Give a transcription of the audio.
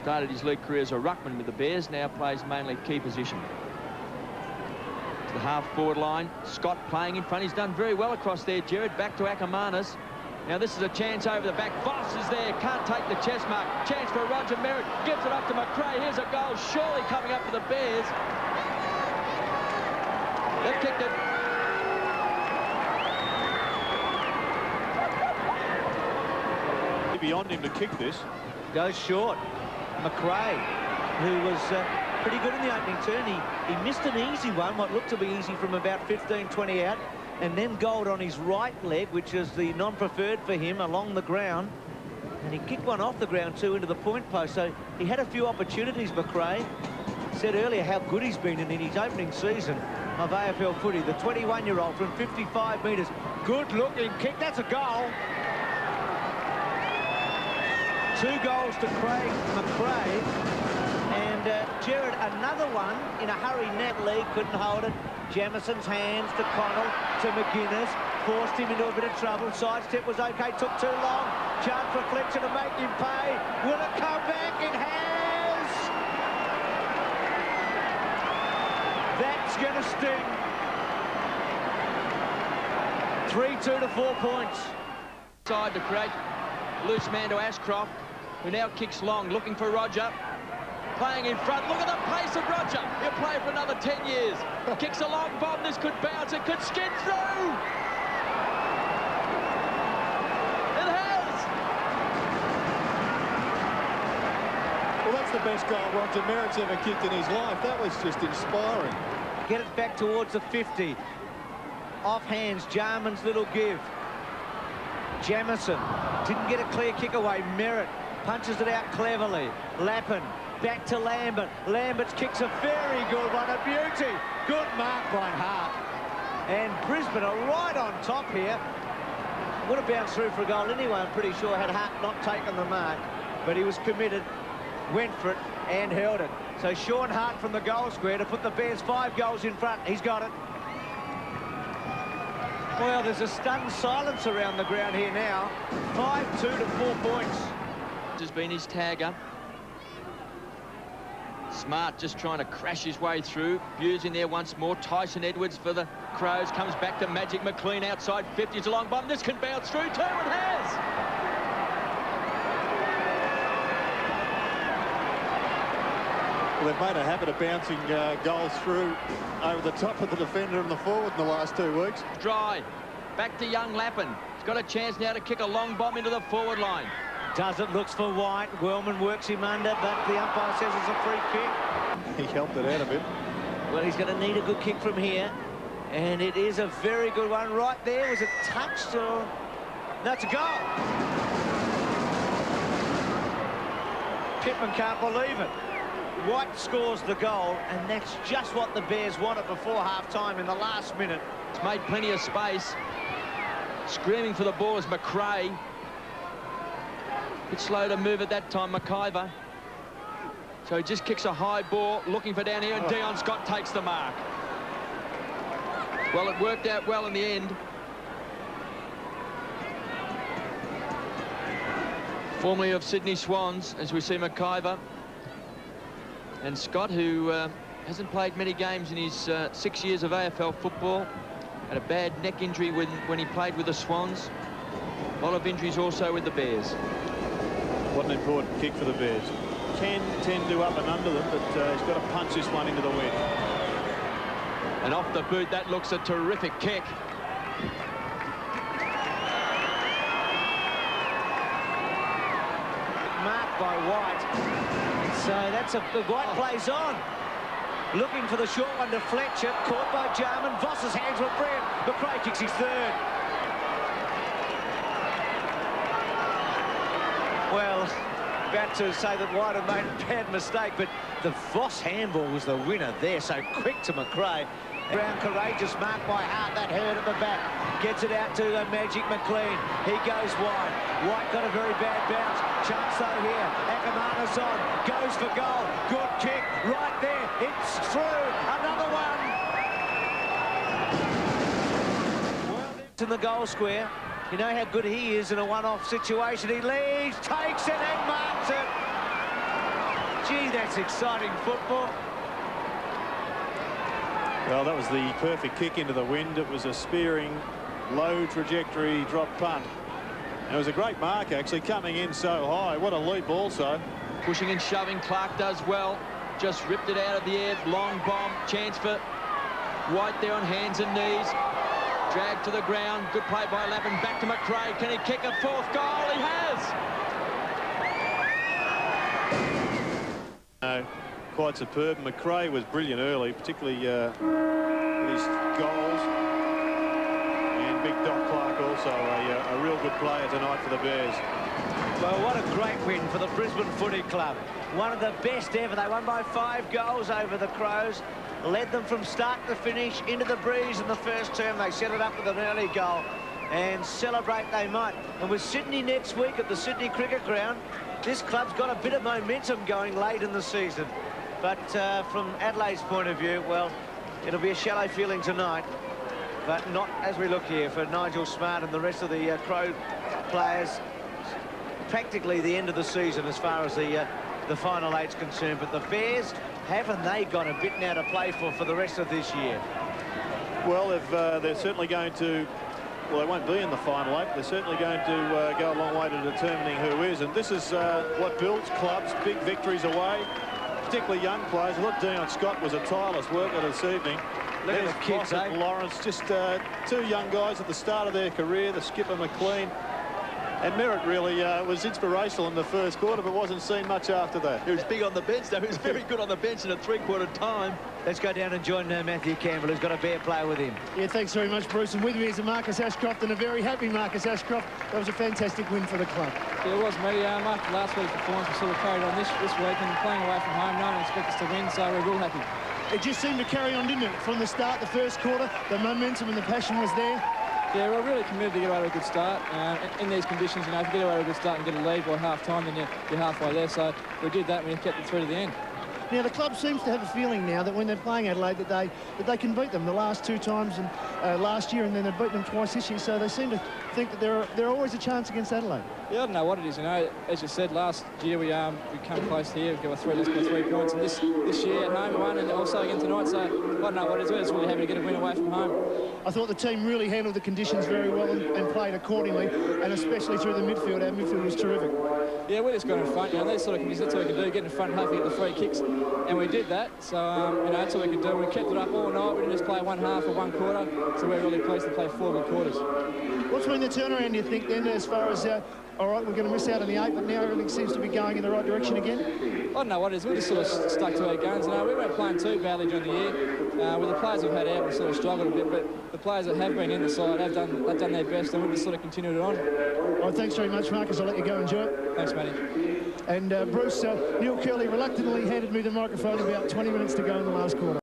Started his league career as a ruckman with the Bears, now plays mainly key position. To the half-forward line, Scott playing in front. He's done very well across there, Jared. Back to Ackermanis. Now this is a chance over the back. Voss is there, can't take the chest mark. Chance for Roger Merritt, gives it up to McRae. Here's a goal, surely coming up for the Bears. They've kicked it. Beyond him to kick this. Goes short. McRae, who was pretty good in the opening turn. He missed an easy one, what looked to be easy from about 15-20 out, and then goaled on his right leg, which is the non-preferred for him, along the ground. And he kicked one off the ground too into the point post, so he had a few opportunities, McRae. Said earlier how good he's been in his opening season of AFL footy. The 21-year-old from 55 metres. Good-looking kick, that's a goal. 2 goals to Craig McRae. And Jared, another one in a hurry. Nat Lee couldn't hold it. Jamison's hands to Connell, to McGuinness. Forced him into a bit of trouble. Sidestep was okay, took too long. Chance for Fletcher to make him pay. Will it come back? It has! That's going to sting. 3-2 to 4 points. Side to create loose man to Ashcroft, who now kicks long, looking for Roger. Playing in front. Look at the pace of Roger. He'll play for another 10 years. Kicks a long bomb. This could bounce. It could skid through. It has. Well, that's the best goal Roger Merritt's ever kicked in his life. That was just inspiring. Get it back towards the 50. Off hands, Jarman's little give. Jamison didn't get a clear kick away. Merritt punches it out cleverly. Lappin back to Lambert. Lambert's kicks a very good one, a beauty. Good mark by Hart. And Brisbane are right on top here. Would have bounced through for a goal anyway, I'm pretty sure, had Hart not taken the mark. But he was committed, went for it, and held it. So Sean Hart from the goal square to put the Bears 5 goals in front. He's got it. Well, there's a stunned silence around the ground here now. 5-2 to 4 points. Has been his tagger. Smart just trying to crash his way through. Hughes in there once more. Tyson Edwards for the Crows. Comes back to Magic McLean outside 50. It's a long bomb. This can bounce through too. It has. Well, they've made a habit of bouncing goals through over the top of the defender and the forward in the last 2 weeks. Dry. Back to young Lappin. He's got a chance now to kick a long bomb into the forward line. Does it, looks for White. Wellman works him under, but the umpire says it's a free kick. He helped it out a bit. Well, he's going to need a good kick from here. And it is a very good one. Right there, was it touched or... No, it's a goal. Pittman can't believe it. White scores the goal, and that's just what the Bears wanted before half-time in the last minute. It's made plenty of space. Screaming for the ball is McRae. Bit slow to move at that time, McIver. So he just kicks a high ball, looking for down here, and Dion Scott takes the mark. Well, it worked out well in the end. Formerly of Sydney Swans, as we see McIver. And Scott, who hasn't played many games in his 6 years of AFL football, had a bad neck injury when he played with the Swans. A lot of injuries also with the Bears. What an important kick for the Bears. Can tend to up and under them, but he's got to punch this one into the wind. And off the boot, that looks a terrific kick. Marked by White. So that's the White plays on. Looking for the short one to Fletcher. Caught by Jarman. Voss's hands were brilliant. McRae kicks his third. Well, about to say that White had made a bad mistake, but the Voss handball was the winner there, so quick to McRae. Brown courageous mark by Hart, that hurt at the back. Gets it out to Magic McLean. He goes wide. White got a very bad bounce. Chance though here. Ackermanis on. Goes for goal. Good kick right there. It's through. Another one. Well, it's in the goal square. You know how good he is in a one-off situation. He leads, takes it and marks it. Gee, that's exciting football. Well, that was the perfect kick into the wind. It was a spearing, low trajectory drop punt. And it was a great mark, actually, coming in so high. What a leap also. Pushing and shoving, Clark does well. Just ripped it out of the air. Long bomb. Chance for White there on hands and knees. Dragged to the ground. Good play by Lappin. Back to McRae. Can he kick a fourth goal? He has. No, quite superb. McRae was brilliant early, particularly with his goals. And big Doc Clark also a real good player tonight for the Bears. Well, what a great win for the Brisbane Footy Club. One of the best ever. They won by 5 goals over the Crows. Led them from start to finish into the breeze in the first term. They set it up with an early goal. And celebrate they might. And with Sydney next week at the Sydney Cricket Ground, this club's got a bit of momentum going late in the season. But from Adelaide's point of view, well, it'll be a shallow feeling tonight. But not as we look here for Nigel Smart and the rest of the Crow players. Practically the end of the season as far as the final eight's concerned. But the Bears, haven't they got a bit now to play for the rest of this year? Well, if they're certainly going to... Well, they won't be in the final eight. They're certainly going to go a long way to determining who is. And this is what builds clubs, big victories away, particularly young players. I thought Dion Scott was a tireless worker this evening. Look at the kids, eh? Lawrence, just 2 young guys at the start of their career, the skipper McLean. And Merritt really was inspirational in the first quarter, but wasn't seen much after that. He was big on the bench, though. He was very good on the bench in a 3/4 time. Let's go down and join Matthew Campbell, who's got a Bear player with him. Yeah, thanks very much, Bruce. And with me is a Marcus Ashcroft, and a very happy Marcus Ashcroft. That was a fantastic win for the club. Yeah, it was, Matty. After last week's performance, we sort of carried on this week, and playing away from home, no one expects us to win, so we're real happy. It just seemed to carry on, didn't it? From the start, the first quarter, the momentum and the passion was there. Yeah, we're really committed to get away with a good start. In these conditions, you know, if you get away with a good start and get a lead by half-time, then you're halfway there. So we did that, and we kept it through to the end. Now, the club seems to have a feeling now that when they're playing Adelaide, that they can beat them the last 2 times and last year, and then they've beaten them twice this year. So they seem to think that they're always a chance against Adelaide. Yeah, I don't know what it is, you know. As you said, last year we come close here. We got 3 points, and this year at home we won, and also again tonight. So I don't know what it is. We're just really happy to get a win away from home. I thought the team really handled the conditions very well and played accordingly, and especially through the midfield. Our midfield was terrific. Yeah, we just got in front. You know, these sort of conditions, that's all we can do. Get in front, hopefully get the free kicks, and we did that. So you know, that's all we could do. We kept it up all night. We didn't just play 1 half or 1 quarter. So we're really pleased to play 4 good quarters. What's been the turnaround, do you think, then, as far as all right, we're going to miss out on the 8, but now everything seems to be going in the right direction again? I don't know what it is. We just sort of stuck to our guns. You know, we weren't playing too badly during the year. With the players we've had out, we've sort of struggled a bit, but the players that have been in the side have done their best, and we've just sort of continued it on. Well, thanks very much, Marcus. I'll let you go enjoy it. Thanks, Matty. And Bruce, Neil Curley reluctantly handed me the microphone about 20 minutes to go in the last quarter.